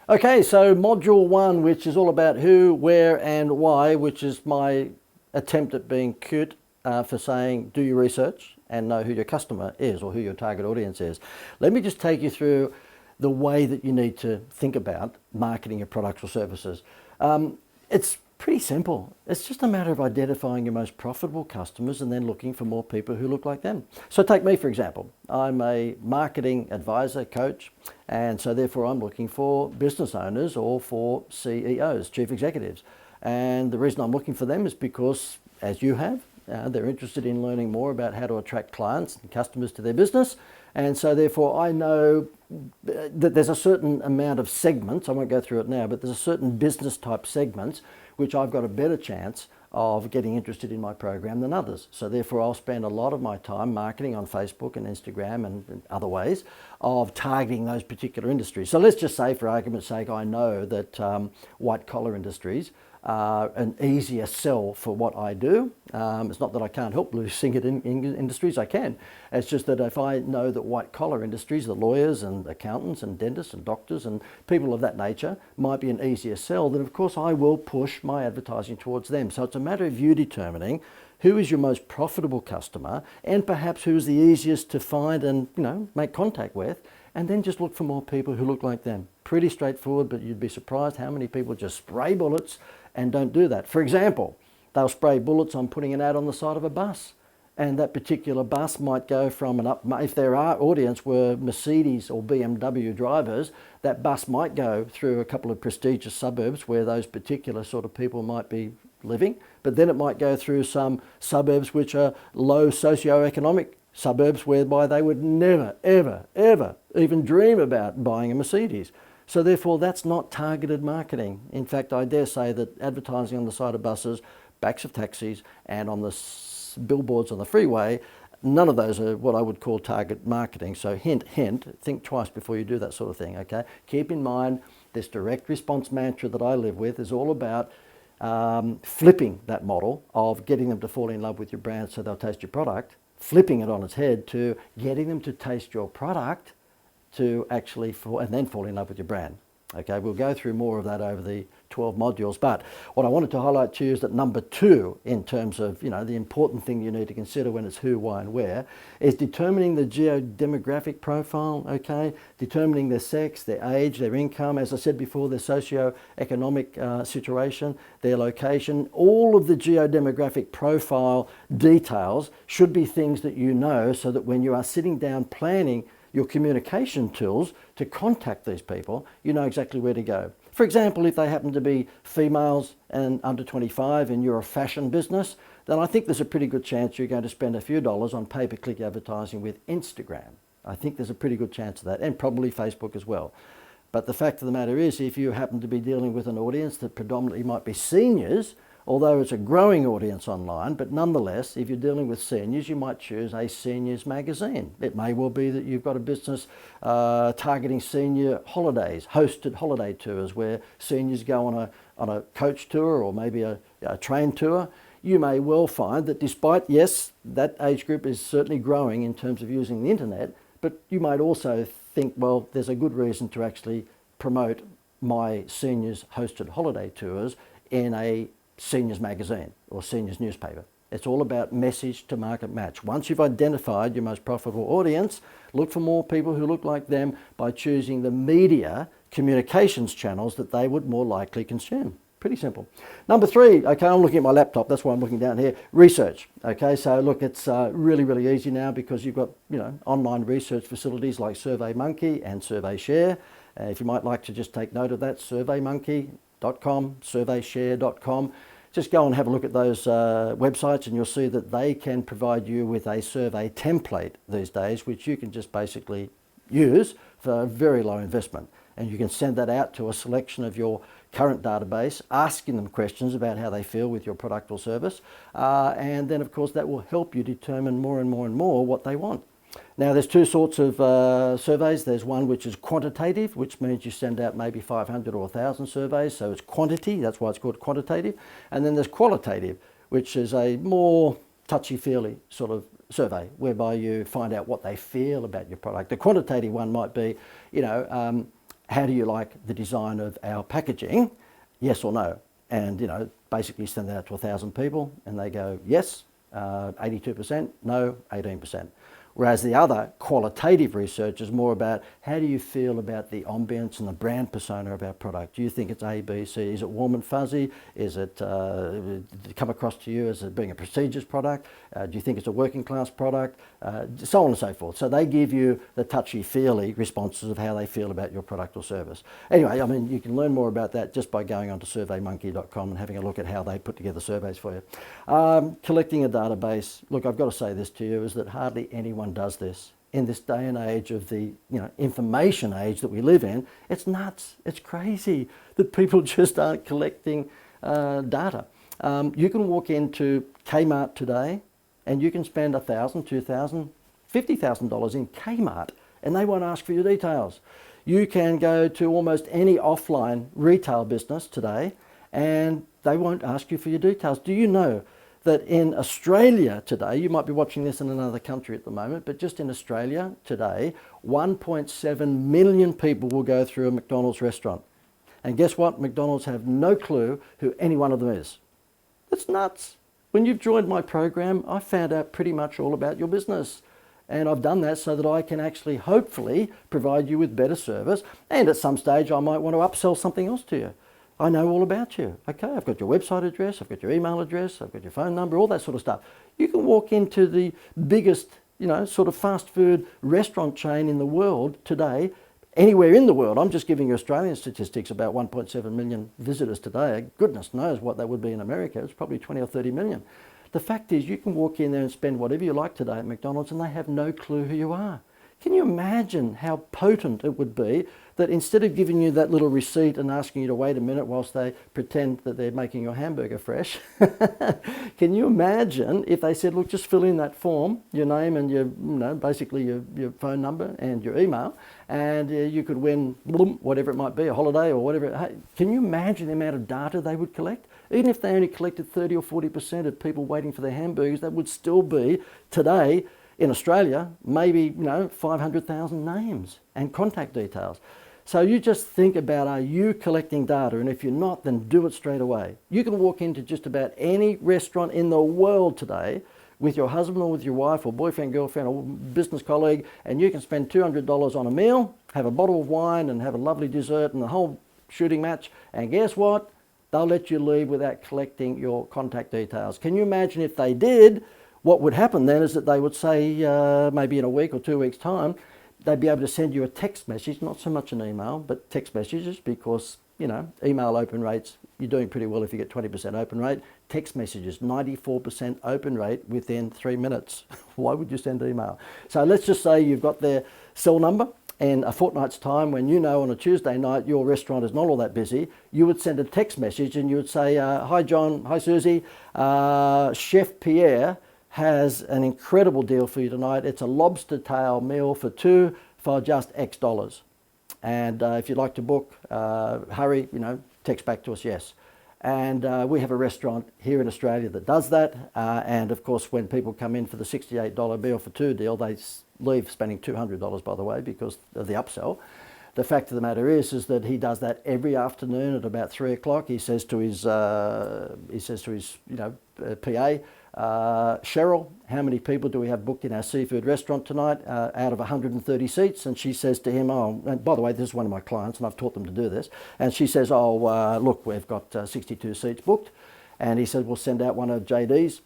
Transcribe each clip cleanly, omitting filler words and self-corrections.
Okay, so module one, which is all about who, where, and why, which is my attempt at being cute for saying do your research and know who your customer is or who your target audience is. Let me just take you through the way that you need to think about marketing your products or services. It's pretty simple. It's just a matter of identifying your most profitable customers and then looking for more people who look like them. So take me, for example. I'm a marketing advisor, coach, and so therefore I'm looking for business owners or for CEOs, chief executives. And the reason I'm looking for them is because, as you have, they're interested in learning more about how to attract clients and customers to their business. And so therefore I know that there's a certain amount of segments, I won't go through it now, but there's a certain business type segments which I've got a better chance of getting interested in my program than others. So therefore I'll spend a lot of my time marketing on Facebook and Instagram and other ways of targeting those particular industries. So let's just say, for argument's sake, I know that white collar industries are an easier sell for what I do. It's not that I can't help losing it in industries, I can. It's just that if I know that white collar industries, the lawyers and accountants and dentists and doctors and people of that nature might be an easier sell, then of course I will push my advertising towards them. So it's a matter of you determining who is your most profitable customer and perhaps who's the easiest to find and make contact with, and then just look for more people who look like them. Pretty straightforward, but you'd be surprised how many people just spray bullets and don't do that. For example, they'll spray bullets on putting an ad on the side of a bus, and that particular bus might go from if their audience were Mercedes or BMW drivers, that bus might go through a couple of prestigious suburbs where those particular sort of people might be living, but then it might go through some suburbs which are low socio-economic suburbs whereby they would never, ever, ever even dream about buying a Mercedes. So therefore that's not targeted marketing. In fact, I dare say that advertising on the side of buses, backs of taxis, and on the billboards on the freeway, none of those are what I would call target marketing. So hint, hint, think twice before you do that sort of thing, okay? Keep in mind this direct response mantra that I live with is all about flipping that model of getting them to fall in love with your brand so they'll taste your product, flipping it on its head to getting them to taste your product to actually and then fall in love with your brand. Okay, we'll go through more of that over the 12 modules, but what I wanted to highlight to you is that number two, in terms of the important thing you need to consider when it's who, why and where, is determining the geodemographic profile, okay, determining their sex, their age, their income, as I said before, their socio-economic situation, their location. All of the geodemographic profile details should be things that you know, so that when you are sitting down planning your communication tools to contact these people, you know exactly where to go. For example, if they happen to be females and under 25 and you're a fashion business, then I think there's a pretty good chance you're going to spend a few dollars on pay-per-click advertising with Instagram. I think there's a pretty good chance of that, and probably Facebook as well. But the fact of the matter is, if you happen to be dealing with an audience that predominantly might be seniors, although it's a growing audience online, but nonetheless, if you're dealing with seniors, you might choose a seniors magazine. It may well be that you've got a business targeting senior holidays, hosted holiday tours where seniors go on a coach tour or maybe a train tour. You may well find that despite, yes, that age group is certainly growing in terms of using the internet, but you might also think, well, there's a good reason to actually promote my seniors hosted holiday tours in a seniors magazine or seniors newspaper. It's all about message to market match. Once you've identified your most profitable audience, look for more people who look like them by choosing the media communications channels that they would more likely consume. Pretty simple. Number three, okay, I'm looking at my laptop, that's why I'm looking down here. Research. Okay, so look, it's really, really easy now because you've got online research facilities like SurveyMonkey and SurveyShare. If you might like to just take note of that, SurveyMonkey.com, SurveyShare.com. Just go and have a look at those websites and you'll see that they can provide you with a survey template these days, which you can just basically use for a very low investment. And you can send that out to a selection of your current database, asking them questions about how they feel with your product or service. And then of course that will help you determine more and more what they want. Now there's two sorts of surveys. There's one which is quantitative, which means you send out maybe 500 or 1,000 surveys, so it's quantity, that's why it's called quantitative. And then there's qualitative, which is a more touchy-feely sort of survey, whereby you find out what they feel about your product. The quantitative one might be, how do you like the design of our packaging? Yes or no? And, basically send that out to 1,000 people and they go, yes, 82%, no, 18%. Whereas the other qualitative research is more about how do you feel about the ambience and the brand persona of our product? Do you think it's A, B, C? Is it warm and fuzzy? Is it come across to you as being a prestigious product? Do you think it's a working class product? So on and so forth. So they give you the touchy-feely responses of how they feel about your product or service. Anyway, you can learn more about that just by going onto surveymonkey.com and having a look at how they put together surveys for you. Collecting a database. Look, I've got to say this to you, is that hardly anyone does this in this day and age of the information age that we live in. It's nuts. It's crazy that people just aren't collecting data. You can walk into Kmart today and you can spend $1,000, $2,000, $50,000 in Kmart and they won't ask for your details. You can go to almost any offline retail business today and they won't ask you for your details. Do you know that in Australia today, you might be watching this in another country at the moment, but just in Australia today, 1.7 million people will go through a McDonald's restaurant. And guess what? McDonald's have no clue who any one of them is. That's nuts. When you've joined my program, I found out pretty much all about your business. And I've done that so that I can actually, hopefully, provide you with better service. And at some stage, I might want to upsell something else to you. I know all about you. Okay, I've got your website address, I've got your email address, I've got your phone number, all that sort of stuff. You can walk into the biggest, sort of fast food restaurant chain in the world today, anywhere in the world. I'm just giving you Australian statistics, about 1.7 million visitors today. Goodness knows what that would be in America. It's probably 20 or 30 million. The fact is, you can walk in there and spend whatever you like today at McDonald's and they have no clue who you are. Can you imagine how potent it would be that instead of giving you that little receipt and asking you to wait a minute whilst they pretend that they're making your hamburger fresh, can you imagine if they said, look, just fill in that form, your name and your, basically your phone number and your email, and you could win whatever it might be, a holiday or whatever. Can you imagine the amount of data they would collect? Even if they only collected 30 or 40% of people waiting for their hamburgers, that would still be today in Australia, maybe 500,000 names and contact details. So you just think about, are you collecting data? And if you're not, then do it straight away. You can walk into just about any restaurant in the world today with your husband or with your wife or boyfriend, girlfriend or business colleague, and you can spend $200 on a meal, have a bottle of wine and have a lovely dessert and the whole shooting match. And guess what? They'll let you leave without collecting your contact details. Can you imagine if they did? What would happen then is that they would say, maybe in a week or 2 weeks' time, they'd be able to send you a text message, not so much an email, but text messages, because, email open rates, you're doing pretty well if you get 20% open rate. Text messages, 94% open rate within 3 minutes. Why would you send email? So let's just say you've got their cell number. In a fortnight's time, when on a Tuesday night your restaurant is not all that busy, you would send a text message and you would say, hi John, hi Susie, Chef Pierre has an incredible deal for you tonight. It's a lobster tail meal for two for just X dollars. And if you'd like to book, hurry, text back to us, yes. And we have a restaurant here in Australia that does that. And of course, when people come in for the $68 meal for two deal, they leave spending $200, by the way, because of the upsell. The fact of the matter is that he does that every afternoon at about 3 o'clock. He says to his, PA, Cheryl, how many people do we have booked in our seafood restaurant tonight out of 130 seats? And she says to him, oh, and by the way, this is one of my clients and I've taught them to do this. And she says, look, we've got 62 seats booked. And he says, we'll send out one of JD's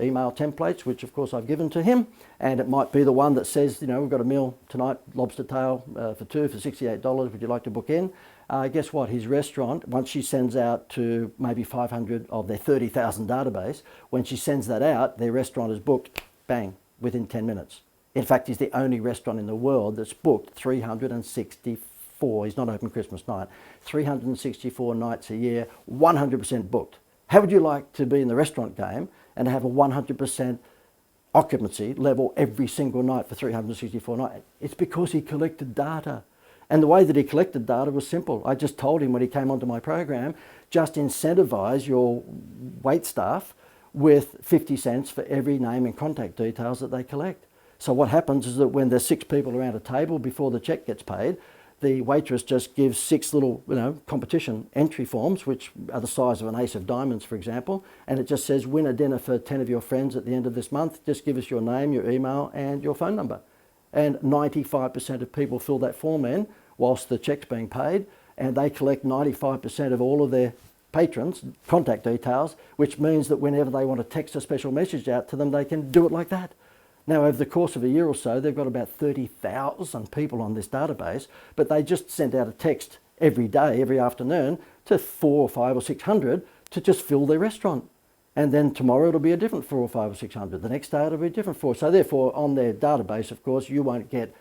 email templates, which of course I've given to him. And it might be the one that says, we've got a meal tonight, lobster tail for two for $68. Would you like to book in? Guess what? His restaurant, once she sends out to maybe 500 of their 30,000 database, when she sends that out, their restaurant is booked, bang, within 10 minutes. In fact, he's the only restaurant in the world that's booked 364, he's not open Christmas night, 364 nights a year, 100% booked. How would you like to be in the restaurant game and have a 100% occupancy level every single night for 364 nights? It's because he collected data. And the way that he collected data was simple. I just told him when he came onto my program, just incentivize your wait staff with 50 cents for every name and contact details that they collect. So what happens is that when there's 6 people around a table before the check gets paid, the waitress just gives 6 little, competition entry forms, which are the size of an ace of diamonds, for example, and it just says, win a dinner for 10 of your friends at the end of this month. Just give us your name, your email, and your phone number. And 95% of people fill that form in whilst the check's being paid, and they collect 95% of all of their patrons' contact details, which means that whenever they want to text a special message out to them, they can do it like that. Now, over the course of a year or so, they've got about 30,000 people on this database, but they just sent out a text every day, every afternoon, to 400 or 500 or 600 to just fill their restaurant. And then tomorrow it'll be a different 400 or 500 or 600. The next day it'll be a different 4. So therefore, on their database, of course, you won't get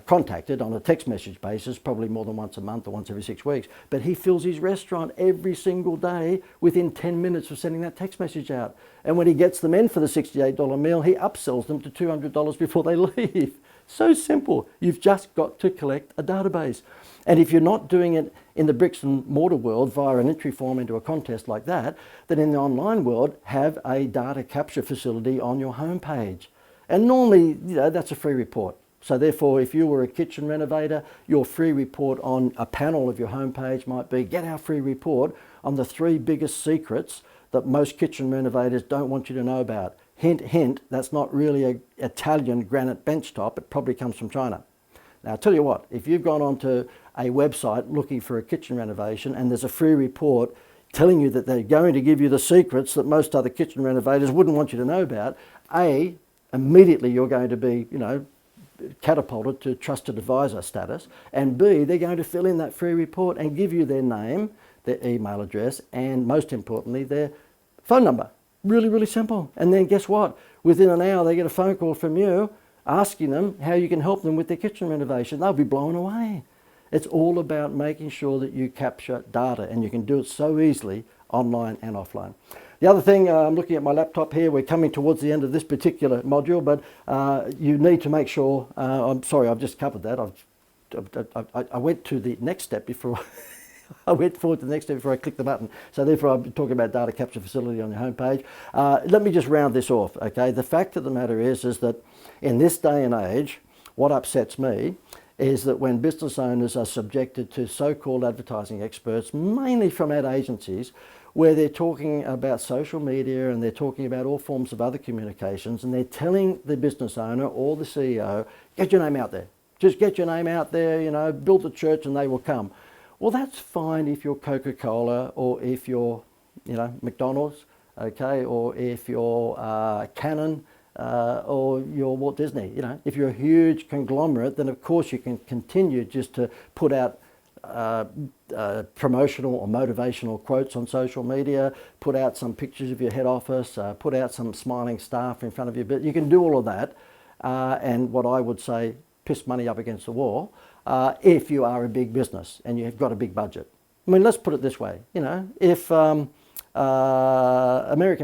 contacted on a text message basis, probably more than once a month or once every 6 weeks. But he fills his restaurant every single day within 10 minutes of sending that text message out. And when he gets them in for the $68 meal, he upsells them to $200 before they leave. So simple. You've just got to collect a database. And if you're not doing it in the bricks and mortar world via an entry form into a contest like that, then in the online world, have a data capture facility on your homepage. And normally, that's a free report. So therefore, if you were a kitchen renovator, your free report on a panel of your homepage might be, get our free report on the 3 biggest secrets that most kitchen renovators don't want you to know about. Hint, hint, that's not really an Italian granite benchtop. It probably comes from China. Now, I'll tell you what, if you've gone onto a website looking for a kitchen renovation and there's a free report telling you that they're going to give you the secrets that most other kitchen renovators wouldn't want you to know about, A, immediately you're going to be, catapulted to trusted advisor status, and B, they're going to fill in that free report and give you their name, their email address, and most importantly, their phone number. Really, really simple. And then guess what? Within an hour, they get a phone call from you asking them how you can help them with their kitchen renovation. They'll be blown away. It's all about making sure that you capture data, and you can do it so easily online and offline. The other thing, I'm looking at my laptop here, we're coming towards the end of this particular module, but you need to make sure, I'm sorry, I've just covered that. I went to the next step before, I went forward to the next step before I clicked the button. So therefore I'm talking about data capture facility on your homepage. Let me just round this off, okay? The fact of the matter is that in this day and age, what upsets me is that when business owners are subjected to so-called advertising experts, mainly from ad agencies, where they're talking about social media and they're talking about all forms of other communications, and they're telling the business owner or the CEO, get your name out there. Just get your name out there, build a church and they will come. Well, that's fine if you're Coca-Cola or if you're, McDonald's, okay, or if you're Canon or you're Walt Disney. If you're a huge conglomerate, then of course you can continue just to put out promotional or motivational quotes on social media, put out some pictures of your head office, put out some smiling staff in front of you. But you can do all of that and what I would say, piss money up against the wall if you are a big business and you've got a big budget. I mean, let's put it this way, if American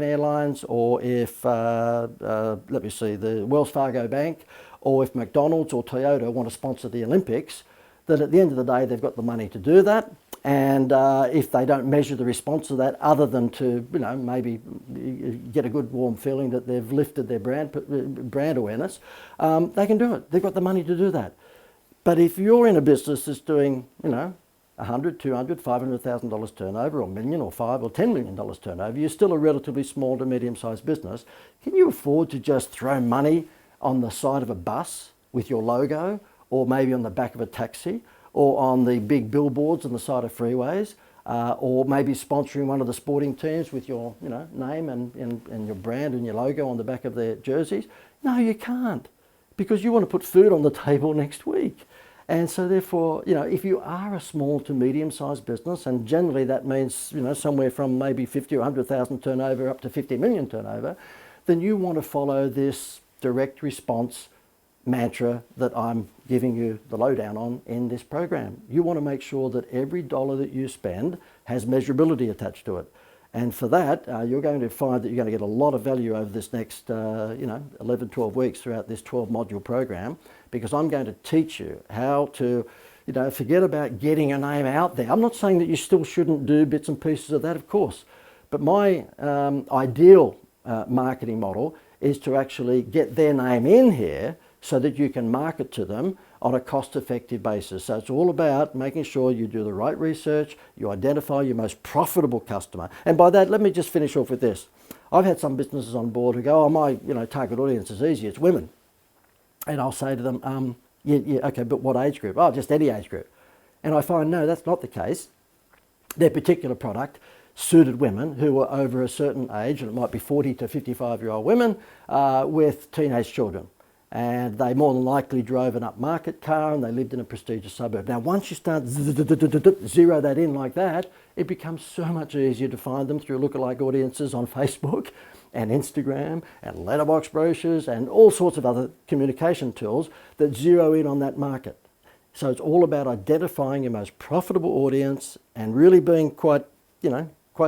Airlines or if, let me see, the Wells Fargo Bank, or if McDonald's or Toyota want to sponsor the Olympics, that at the end of the day, they've got the money to do that. And if they don't measure the response to that, other than to, maybe get a good warm feeling that they've lifted their brand awareness, they can do it. They've got the money to do that. But if you're in a business that's doing, $100, $200, $500,000 turnover, or $1 million, or $5 or $10 million turnover, you're still a relatively small to medium-sized business. Can you afford to just throw money on the side of a bus with your logo, or maybe on the back of a taxi, or on the big billboards on the side of freeways, or maybe sponsoring one of the sporting teams with your name and your brand and your logo on the back of their jerseys? No, you can't, because you want to put food on the table next week. And so therefore, if you are a small to medium-sized business, and generally that means somewhere from maybe 50 or 100,000 turnover up to 50 million turnover, then you want to follow this direct response mantra that I'm giving you the lowdown on in this program. You want to make sure that every dollar that you spend has measurability attached to it. And for that, you're going to find that you're going to get a lot of value over this next 11, 12 weeks throughout this 12-module program, because I'm going to teach you how to, forget about getting a name out there. I'm not saying that you still shouldn't do bits and pieces of that, of course. But my ideal marketing model is to actually get their name in here so that you can market to them on a cost-effective basis. So it's all about making sure you do the right research, you identify your most profitable customer. And by that, let me just finish off with this. I've had some businesses on board who go, oh, my target audience is easy, it's women. And I'll say to them, yeah, okay, but what age group? Oh, just any age group. And I find, no, that's not the case. Their particular product suited women who were over a certain age, and it might be 40 to 55-year-old women with teenage children. And they more than likely drove an upmarket car and they lived in a prestigious suburb. Now, once you start zero that in like that, it becomes so much easier to find them through lookalike audiences on Facebook and Instagram and letterbox brochures and all sorts of other communication tools that zero in on that market. So it's all about identifying your most profitable audience and really being quite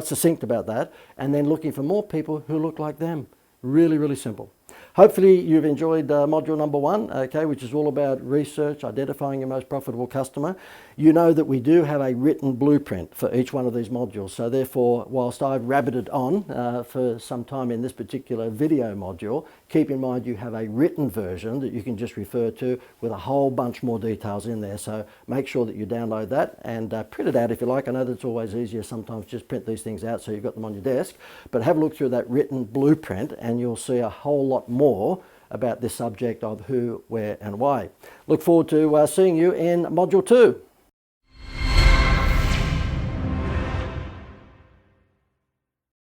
succinct about that, and then looking for more people who look like them. Really, really simple. Hopefully you've enjoyed module number 1, okay, which is all about research, identifying your most profitable customer. You know that we do have a written blueprint for each one of these modules. So therefore, whilst I've rabbited on for some time in this particular video module, keep in mind you have a written version that you can just refer to with a whole bunch more details in there. So make sure that you download that and print it out if you like. I know that it's always easier sometimes just print these things out so you've got them on your desk, but have a look through that written blueprint and you'll see a whole lot more about this subject of who, where and why. Look forward to seeing you in module 2.